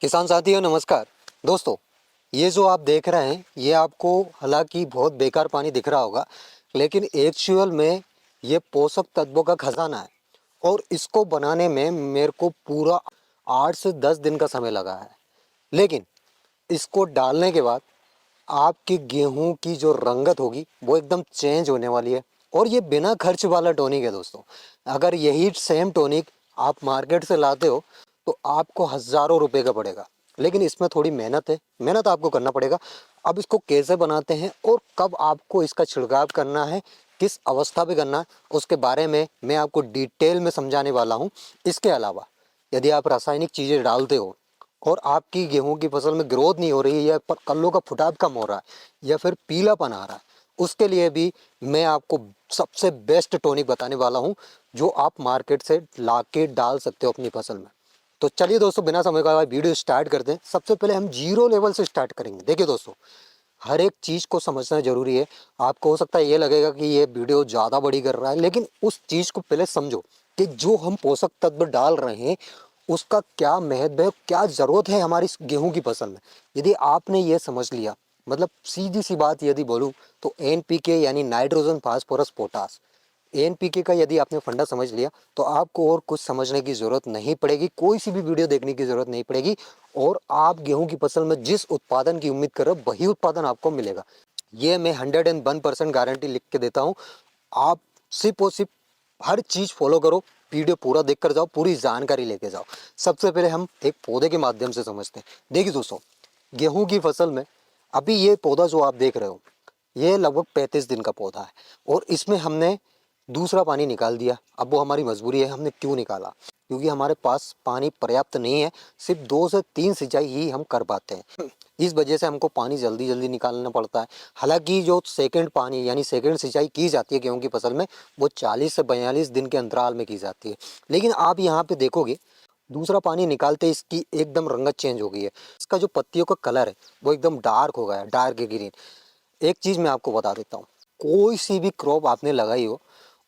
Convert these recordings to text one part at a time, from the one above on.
किसान साथियों नमस्कार। दोस्तों, ये जो आप देख रहे हैं ये आपको हालांकि बहुत बेकार पानी दिख रहा होगा, लेकिन एक्चुअल में ये पोषक तत्वों का खजाना है। और इसको बनाने में मेरे को पूरा 8 से 10 दिन का समय लगा है। लेकिन इसको डालने के बाद आपकी गेहूं की जो रंगत होगी वो एकदम चेंज होने वाली है। और ये बिना खर्च वाला टॉनिक है दोस्तों। अगर यही सेम टॉनिक आप मार्केट से लाते हो तो आपको हज़ारों रुपए का पड़ेगा। लेकिन इसमें थोड़ी मेहनत है, मेहनत आपको करना पड़ेगा। अब इसको कैसे बनाते हैं और कब आपको इसका छिड़काव करना है, किस अवस्था पे करना है, उसके बारे में मैं आपको डिटेल में समझाने वाला हूँ। इसके अलावा यदि आप रासायनिक चीज़ें डालते हो और आपकी गेहूं की फसल में ग्रोथ नहीं हो रही है या कल्लों का फुटाव कम हो रहा है या फिर पीलापन आ रहा है, उसके लिए भी मैं आपको सबसे बेस्ट टॉनिक बताने वाला हूं जो आप मार्केट से लाके डाल सकते हो अपनी फसल में। तो चलिए दोस्तों, बिना समय गवाए वीडियो स्टार्ट करते हैं। सबसे पहले हम जीरो लेवल से स्टार्ट करेंगे। देखिए दोस्तों, हर एक चीज़ को समझना जरूरी है। आपको हो सकता है ये लगेगा कि ये वीडियो ज़्यादा बड़ी कर रहा है, लेकिन उस चीज़ को पहले समझो कि जो हम पोषक तत्व डाल रहे हैं उसका क्या महत्व है, क्या ज़रूरत है हमारी इस गेहूं की फसल में। यदि आपने ये समझ लिया, मतलब सीधी सी बात यदि बोलूँ तो NPK यानी नाइट्रोजन फास्फोरस पोटास, NPK का यदि आपने फंडा समझ लिया तो आपको और कुछ समझने की ज़रूरत नहीं पड़ेगी, कोई सी भी वीडियो देखने की ज़रूरत नहीं पड़ेगी। और आप गेहूं की फसल में जिस उत्पादन की उम्मीद कर रहे हो वही उत्पादन आपको मिलेगा। ये मैं 101% गारंटी लिख के देता हूँ। आप सिर्फ और सिर्फ हर चीज़ फॉलो करो, वीडियो पूरा देख कर जाओ, पूरी जानकारी लेके जाओ। सबसे पहले हम एक पौधे के माध्यम से समझते हैं। देखिए दोस्तों, गेहूं की फसल में अभी ये पौधा जो आप देख रहे हो ये लगभग 35 दिन का पौधा है और इसमें हमने दूसरा पानी निकाल दिया। अब वो हमारी मजबूरी है, हमने क्यों निकाला? क्योंकि हमारे पास पानी पर्याप्त नहीं है, सिर्फ 2 से 3 सिंचाई ही हम कर पाते हैं। इस वजह से हमको पानी जल्दी जल्दी निकालना पड़ता है। हालांकि जो सेकंड पानी यानी सेकंड सिंचाई की जाती है गेहूं की फसल में वो 40 से 42 दिन के अंतराल में की जाती है। लेकिन आप यहाँ पे देखोगे दूसरा पानी निकालते इसकी एकदम रंगत चेंज हो गई है। इसका जो पत्तियों का कलर है वो एकदम डार्क हो गया है, डार्क ग्रीन। एक चीज़ मैं आपको बता देता हूँ, कोई सी भी क्रॉप आपने लगाई हो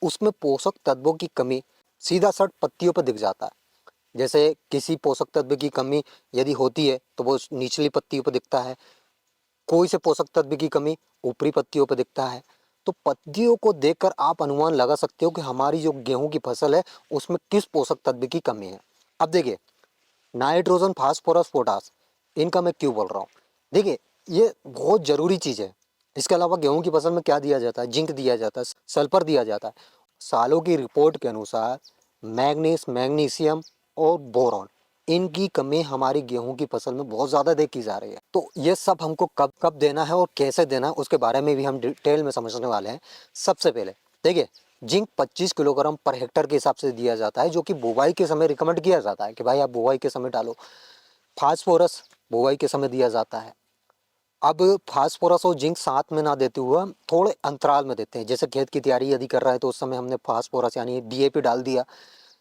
उसमें पोषक तत्वों की कमी सीधा सट पत्तियों पर दिख जाता है। जैसे किसी पोषक तत्व की कमी यदि होती है तो वो निचली पत्तियों पर दिखता है, कोई से पोषक तत्व की कमी ऊपरी पत्तियों पर दिखता है। तो पत्तियों को देखकर आप अनुमान लगा सकते हो कि हमारी जो गेहूं की फसल है उसमें किस पोषक तत्व की कमी है। अब देखिए, नाइट्रोजन फास्फोरस पोटास, इनका मैं क्यों बोल रहा हूँ? देखिए, ये बहुत ज़रूरी चीज़ है। इसके अलावा गेहूं की फसल में क्या दिया जाता है? जिंक दिया जाता है, सल्फर दिया जाता है। सालों की रिपोर्ट के अनुसार मैग्नीज, मैग्नीशियम और बोरॉन, इनकी कमी हमारी गेहूं की फसल में बहुत ज़्यादा देखी जा रही है। तो ये सब हमको कब कब देना है और कैसे देना है उसके बारे में भी हम डिटेल में समझने वाले हैं। सबसे पहले देखिए, जिंक 25 किलोग्राम पर हेक्टर के हिसाब से दिया जाता है, जो कि बुवाई के समय रिकमेंड किया जाता है कि भाई आप बुवाई के समय डालो। फास्फोरस बुवाई के समय दिया जाता है। अब फास्फोरस और जिंक साथ में ना देते हुए हम थोड़े अंतराल में देते हैं। जैसे खेत की तैयारी यदि कर रहा है तो उस समय हमने फास्फोरस यानी DAP डाल दिया,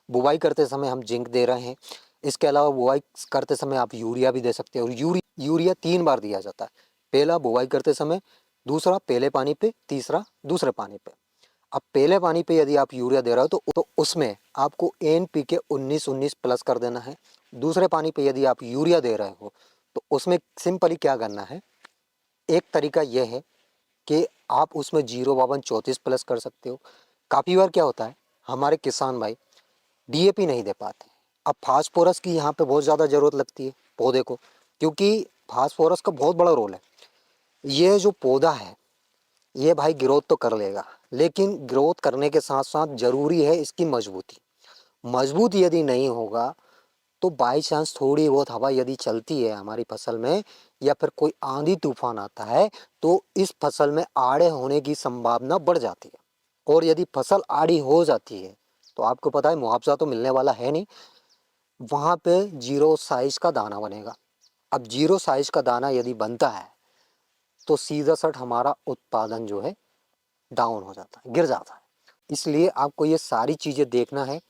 बुवाई करते समय हम जिंक दे रहे हैं। इसके अलावा बुवाई करते समय आप यूरिया भी दे सकते हो। और यूरिया 3 बार दिया जाता है, पहला बुवाई करते समय, दूसरा पहले पानी पे, तीसरा दूसरे पानी पे। अब पहले पानी पे यदि आप यूरिया दे रहे हो तो उसमें आपको NPK 19-19 प्लस कर देना है। दूसरे पानी पे यदि आप यूरिया दे रहे हो तो उसमें सिंपली क्या करना है, एक तरीका यह है कि आप उसमें 0-52-34 प्लस कर सकते हो। काफ़ी बार क्या होता है, हमारे किसान भाई DAP नहीं दे पाते। अब फास्फोरस की यहाँ पे बहुत ज़्यादा ज़रूरत लगती है पौधे को, क्योंकि फास्फोरस का बहुत बड़ा रोल है। ये जो पौधा है ये भाई ग्रोथ तो कर लेगा, लेकिन ग्रोथ करने के साथ साथ ज़रूरी है इसकी मजबूती। मजबूत यदि नहीं होगा तो बाई चांस थोड़ी बहुत हवा यदि चलती है हमारी फसल में या फिर कोई आंधी तूफान आता है तो इस फसल में आड़े होने की संभावना बढ़ जाती है। और यदि फसल आड़ी हो जाती है तो आपको पता है मुआवजा तो मिलने वाला है नहीं, वहाँ पे जीरो साइज का दाना बनेगा। अब जीरो साइज का दाना यदि बनता है तो सीधा सट हमारा उत्पादन जो है डाउन हो जाता है, गिर जाता है। इसलिए आपको ये सारी चीज़ें देखना है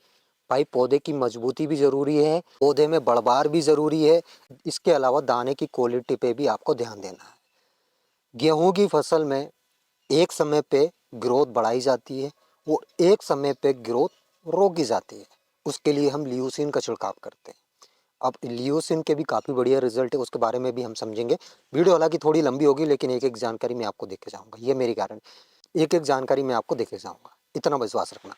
भाई। पौधे की मजबूती भी ज़रूरी है, पौधे में बढ़वार भी ज़रूरी है। इसके अलावा दाने की क्वालिटी पे भी आपको ध्यान देना है। गेहूं की फसल में एक समय पे ग्रोथ बढ़ाई जाती है और एक समय पे ग्रोथ रोकी जाती है। उसके लिए हम ल्यूसीन का छिड़काव करते हैं। अब लियोसिन के भी काफ़ी बढ़िया रिजल्ट है, उसके बारे में भी हम समझेंगे। वीडियो हालांकि थोड़ी लंबी होगी, लेकिन एक एक जानकारी मैं आपको देके जाऊँगा, ये मेरी गारंटी। एक एक जानकारी मैं आपको देके जाऊँगा, इतना विश्वास रखना।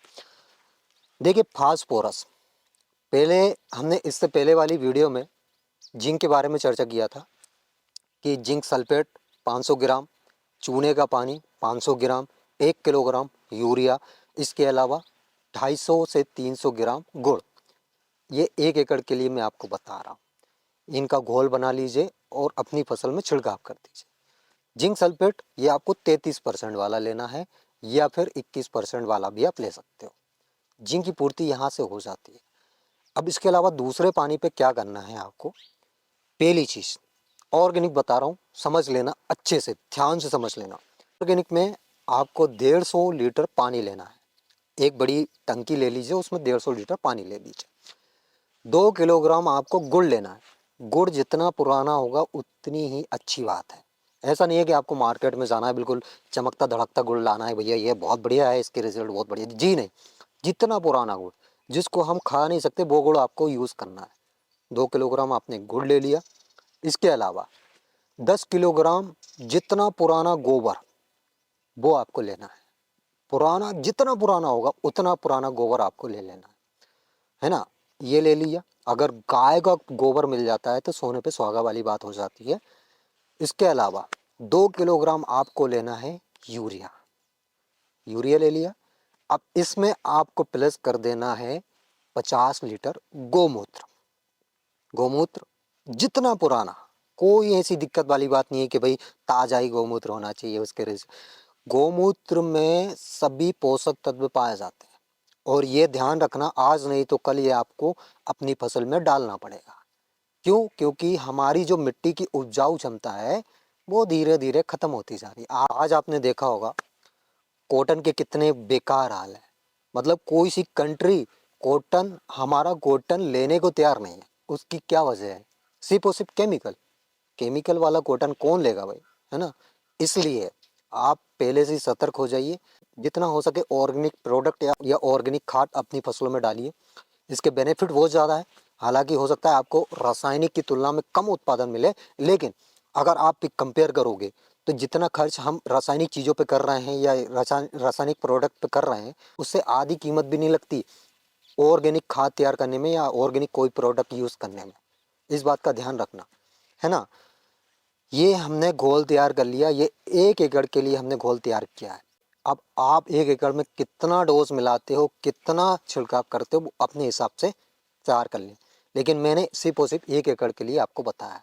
देखिए फास्फोरस, पहले हमने इससे पहले वाली वीडियो में जिंक के बारे में चर्चा किया था कि जिंक सल्फेट 500 ग्राम, चूने का पानी 500 ग्राम, 1 किलोग्राम यूरिया, इसके अलावा 250 से 300 ग्राम गुड़। ये 1 एकड़ के लिए मैं आपको बता रहा हूँ। इनका घोल बना लीजिए और अपनी फसल में छिड़काव कर दीजिए। जिंक सल्फेट ये आपको 33% वाला लेना है, या फिर 21% वाला भी आप ले सकते हो। जिंक की पूर्ति यहाँ से हो जाती है। अब इसके अलावा दूसरे पानी पे क्या करना है आपको, पहली चीज़ ऑर्गेनिक बता रहा हूँ, समझ लेना अच्छे से, ध्यान से समझ लेना। ऑर्गेनिक में आपको 150 लीटर पानी लेना है। एक बड़ी टंकी ले लीजिए, उसमें 150 लीटर पानी ले लीजिए। 2 किलोग्राम आपको गुड़ लेना है। गुड़ जितना पुराना होगा उतनी ही अच्छी बात है। ऐसा नहीं है कि आपको मार्केट में जाना है बिल्कुल चमकता धड़कता गुड़ लाना है, भैया ये बहुत बढ़िया है, इसके रिजल्ट बहुत बढ़िया, जी नहीं। जितना पुराना गुड़ जिसको हम खा नहीं सकते वो गुड़ आपको यूज़ करना है। 2 किलोग्राम आपने गुड़ ले लिया। इसके अलावा 10 किलोग्राम जितना पुराना गोबर वो आपको लेना है। पुराना जितना पुराना होगा उतना पुराना गोबर आपको ले लेना है ना। ये ले लिया। अगर गाय का गोबर मिल जाता है तो सोने पे सुहागा वाली बात हो जाती है। इसके अलावा 2 किलोग्राम आपको लेना है यूरिया। यूरिया ले लिया। अब इसमें आपको प्लस कर देना है 50 लीटर गोमूत्र। गोमूत्र जितना पुराना, कोई ऐसी दिक्कत वाली बात नहीं है कि भाई ताजा ही गोमूत्र होना चाहिए उसके गोमूत्र में सभी पोषक तत्व पाए जाते हैं। और ये ध्यान रखना, आज नहीं तो कल ये आपको अपनी फसल में डालना पड़ेगा। क्यों? क्योंकि हमारी जो मिट्टी की उपजाऊ क्षमता है वो धीरे धीरे खत्म होती जा रही है। आज आपने देखा होगा कॉटन के कितने बेकार हाल है। मतलब कोई सी कंट्री कॉटन, हमारा कॉटन लेने को तैयार नहीं है। उसकी क्या वजह है? सिर्फ और सिर्फ केमिकल। केमिकल वाला कॉटन कौन लेगा भाई, है ना। इसलिए आप पहले से सतर्क हो जाइए। जितना हो सके ऑर्गेनिक प्रोडक्ट या ऑर्गेनिक खाद अपनी फसलों में डालिए। इसके बेनिफिट बहुत ज़्यादा है। हालांकि हो सकता है आपको रासायनिक की तुलना में कम उत्पादन मिले, लेकिन अगर आप कंपेयर करोगे तो जितना खर्च हम रासायनिक चीज़ों पे कर रहे हैं या रासायनिक प्रोडक्ट पे कर रहे हैं, उससे आधी कीमत भी नहीं लगती ऑर्गेनिक खाद तैयार करने में या ऑर्गेनिक कोई प्रोडक्ट यूज़ करने में। इस बात का ध्यान रखना, है ना। ये हमने घोल तैयार कर लिया। ये 1 एकड़ के लिए हमने घोल तैयार किया है। अब आप 1 एकड़ में कितना डोज मिलाते हो, कितना छिड़काव करते हो, वो अपने हिसाब से तैयार कर लें। लेकिन मैंने सिर्फ और सिर्फ 1 एकड़ के लिए आपको बताया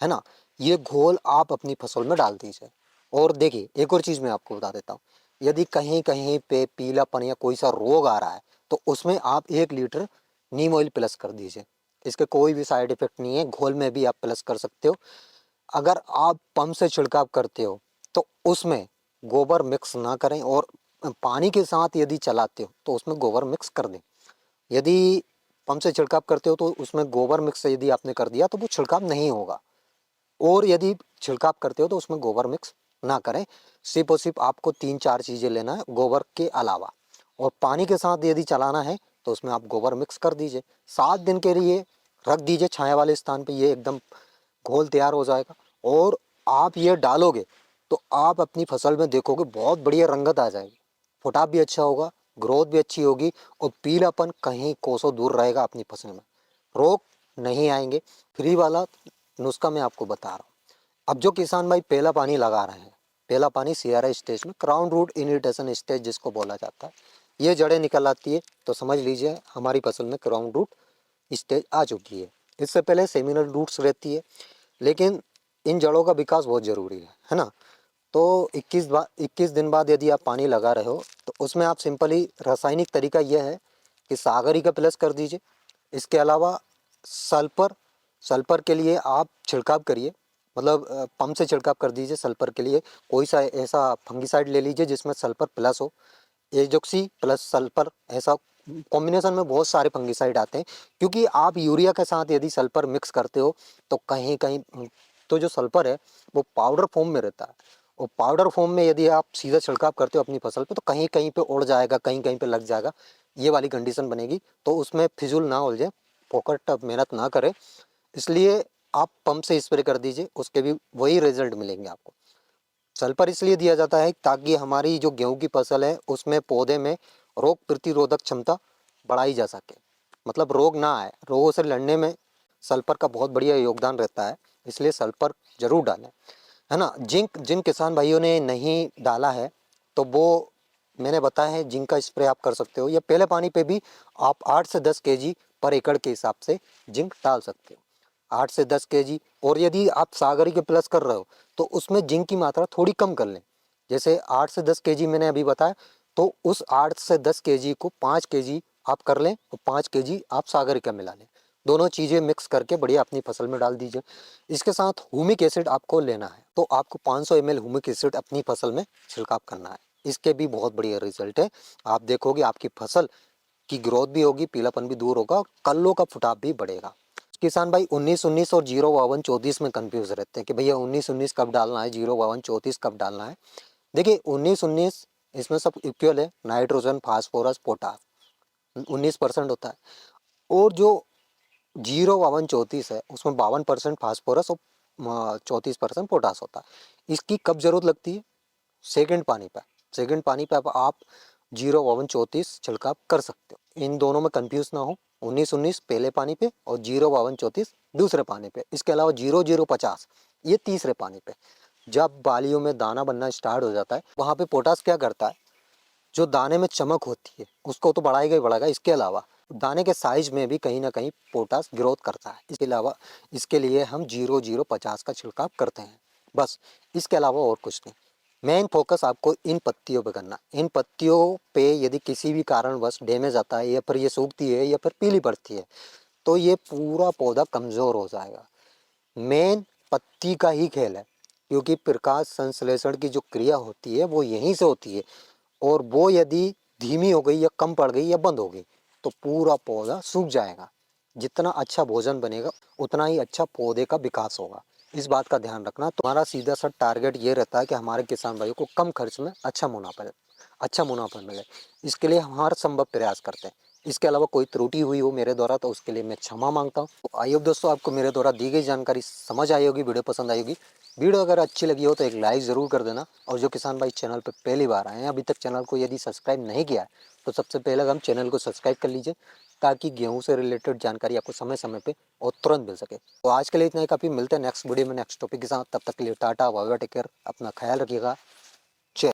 है ना। ये घोल आप अपनी फसल में डाल दीजिए। और देखिए एक और चीज़ मैं आपको बता देता हूँ, यदि कहीं कहीं पे पीलापन या कोई सा रोग आ रहा है तो उसमें आप 1 लीटर नीम ऑयल प्लस कर दीजिए। इसके कोई भी साइड इफेक्ट नहीं है, घोल में भी आप प्लस कर सकते हो। अगर आप पंप से छिड़काव करते हो तो उसमें गोबर मिक्स ना करें, और पानी के साथ यदि चलाते हो तो उसमें गोबर मिक्स कर दें। यदि पंप से छिड़काव करते हो तो उसमें गोबर मिक्स यदि आपने कर दिया तो वो छिड़काव नहीं होगा। और यदि छिड़काव करते हो तो उसमें गोबर मिक्स ना करें। सिर्फ और सिर्फ आपको 3-4 चीज़ें लेना है गोबर के अलावा। और पानी के साथ यदि चलाना है तो उसमें आप गोबर मिक्स कर दीजिए। 7 दिन के लिए रख दीजिए छाया वाले स्थान पे, ये एकदम घोल तैयार हो जाएगा। और आप ये डालोगे तो आप अपनी फसल में देखोगे बहुत बढ़िया रंगत आ जाएगी, फुटाव भी अच्छा होगा, ग्रोथ भी अच्छी होगी, और पीलापन कहीं कोसों दूर रहेगा अपनी फसल में। रोग नहीं आएंगे। फ्री वाला नुस्खा मैं आपको बता रहा हूँ। अब जो किसान भाई पहला पानी लगा रहे हैं, पहला पानी सीआरआई स्टेज में, क्राउन रूट इनिटेशन स्टेज जिसको बोला जाता है, ये जड़ें निकल आती है तो समझ लीजिए हमारी फसल में क्राउन रूट स्टेज आ चुकी है। इससे पहले सेमिनल रूट्स रहती है, लेकिन इन जड़ों का विकास बहुत ज़रूरी है ना। तो 21 दिन बाद यदि आप पानी लगा रहे हो तो उसमें आप सिंपली रासायनिक तरीका यह है कि सागरी का प्लस कर दीजिए। इसके अलावा सल्फर, सल्फर के लिए आप छिड़काव करिए, मतलब पंप से छिड़काव कर दीजिए। सल्फर के लिए कोई सा ऐसा फंगिसाइड ले लीजिए जिसमें सल्फर प्लस हो। एजोक्सी प्लस सल्फर, ऐसा कॉम्बिनेशन में बहुत सारे फंगिसाइड आते हैं। क्योंकि आप यूरिया के साथ यदि सल्फर मिक्स करते हो तो कहीं कहीं तो जो सल्फर है वो पाउडर फॉर्म में रहता है, और पाउडर फॉर्म में यदि आप सीधा छिड़काव करते हो अपनी फसल पे तो कहीं कहीं पे उड़ जाएगा, कहीं कहीं पे लग जाएगा, ये वाली कंडीशन बनेगी। तो उसमें फिजूल ना उलझे, फोकट मेहनत ना करें। इसलिए आप पंप से स्प्रे कर दीजिए, उसके भी वही रिजल्ट मिलेंगे आपको। सल्फर इसलिए दिया जाता है ताकि हमारी जो गेहूं की फसल है उसमें पौधे में रोग प्रतिरोधक क्षमता बढ़ाई जा सके, मतलब रोग ना आए, रोगों से लड़ने में सल्फर का बहुत बढ़िया योगदान रहता है, इसलिए सल्फर जरूर डालें, है ना। जिंक जिन किसान भाइयों ने नहीं डाला है तो वो मैंने बताया है जिंक का स्प्रे आप कर सकते हो, या पहले पानी पे भी आप 8 से 10 kg पर एकड़ के हिसाब से जिंक डाल सकते हो, 8 से 10 kg। और यदि आप सागरी के प्लस कर रहे हो तो उसमें जिंक की मात्रा थोड़ी कम कर लें, जैसे 8 से 10 kg मैंने अभी बताया, तो उस 8 से 10 kg को 5 kg आप कर लें और 5 kg आप सागरी का मिला लें, दोनों चीज़ें मिक्स करके बढ़िया अपनी फसल में डाल दीजिए। इसके साथ ह्यूमिक एसिड आपको लेना है, तो आपको 500 ml ह्यूमिक एसिड अपनी फसल में छिड़काव करना है, इसके भी बहुत बढ़िया रिजल्ट है। आप देखोगे आपकी फसल की ग्रोथ भी होगी, पीलापन भी दूर होगा, कल्लों का फुटाव भी बढ़ेगा। किसान भाई 19-19 और 0-52-34 में कंफ्यूज रहते हैं कि भैया 19-19 कब डालना है, 0-52-34 कब डालना है। देखिए 19-19 इसमें सब इक्वल है, नाइट्रोजन फास्फोरस पोटास 19% होता है, और जो 0-52-34 है उसमें 52% फास्फोरस और 34% पोटास होता है। इसकी कब जरूरत लगती है? सेकंड पानी पे, सेकंड पानी पे आप 0-52-34 छिड़काव कर सकते हो। इन दोनों में कंफ्यूज ना हो, 19-19 पहले पानी पे और 0-52-34 दूसरे पानी पे। इसके अलावा 0-0-50 ये तीसरे पानी पे। जब बालियों में दाना बनना स्टार्ट हो जाता है वहाँ पे पोटास क्या करता है, जो दाने में चमक होती है उसको तो बढ़ाएगा ही बढ़ाएगा, इसके अलावा दाने के साइज में भी कहीं ना कहीं पोटास ग्रोथ करता है। इसके अलावा इसके लिए हम 0-0-50 का छिड़काव करते हैं, बस, इसके अलावा और कुछ नहीं। मेन फोकस आपको इन पत्तियों पे करना, इन पत्तियों पे यदि किसी भी कारणवश डैमेज आता है या फिर ये सूखती है या फिर पीली पड़ती है तो ये पूरा पौधा कमज़ोर हो जाएगा। मेन पत्ती का ही खेल है, क्योंकि प्रकाश संश्लेषण की जो क्रिया होती है वो यहीं से होती है, और वो यदि धीमी हो गई या कम पड़ गई या बंद हो गई तो पूरा पौधा सूख जाएगा। जितना अच्छा भोजन बनेगा उतना ही अच्छा पौधे का विकास होगा, इस बात का ध्यान रखना। तुम्हारा सीधा सा टारगेट ये रहता है कि हमारे किसान भाइयों को कम खर्च में अच्छा मुनाफा मिले, इसके लिए हम हर संभव प्रयास करते हैं। इसके अलावा कोई त्रुटि हुई हो मेरे द्वारा तो उसके लिए मैं क्षमा मांगता हूँ। तो आइए दोस्तों, आपको मेरे द्वारा दी गई जानकारी समझ आई होगी, वीडियो पसंद आई होगी। वीडियो अगर अच्छी लगी हो तो एक लाइक ज़रूर कर देना, और जो किसान भाई चैनल पर पहली बार आए हैं, अभी तक चैनल को यदि सब्सक्राइब नहीं किया है तो सबसे पहले हम चैनल को सब्सक्राइब कर लीजिए, ताकि गेहूं से रिलेटेड जानकारी आपको समय समय पे और तुरंत मिल सके। तो आज के लिए इतना ही काफ़ी, मिलते हैं नेक्स्ट वीडियो में नेक्स्ट टॉपिक के साथ। तब तक के लिए tata bye bye, take care, अपना ख्याल रखिएगा।